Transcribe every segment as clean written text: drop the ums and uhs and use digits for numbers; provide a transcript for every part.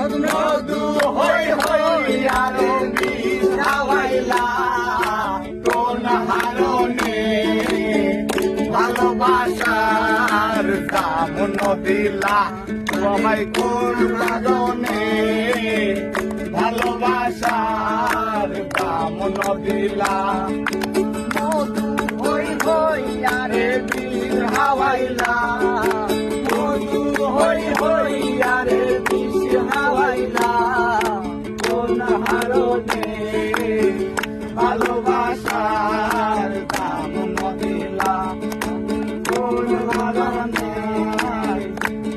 মধু হই হই আরে বিষ খাওয়াইলা কোন হারণে ভালোবাসার দাম দিলা তোমায় কোন কারণে ভালোবাসার দাম দিলা মধু হই হই আরে বিষ খাওয়াইলা মধু হই হই আরে বিষ খাওয়াইলা কোন হারণে ভালোবাসার দাম দিলা কোন হারণে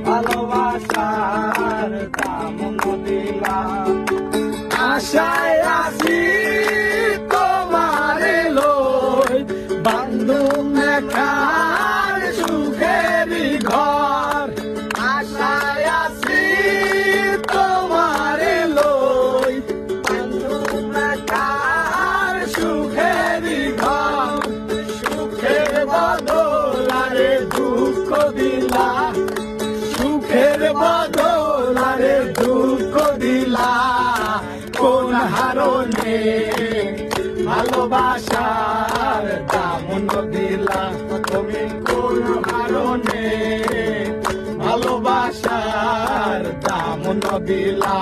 ভালোবাসার দাম দিলা আশায় আছি তোমার লই বন্ধু মেখার সুখের ঘর আশায় আছি তোমার লই বন্ধু মেখার সুখের ঘর সুখের বদলারে দুঃখ দিলা সুখের বদলারে দুঃখ দিলা কোন হারণে ভালোবাসার দাম দিলা তুমি কোন হারণে ভালোবাসার দাম দিলা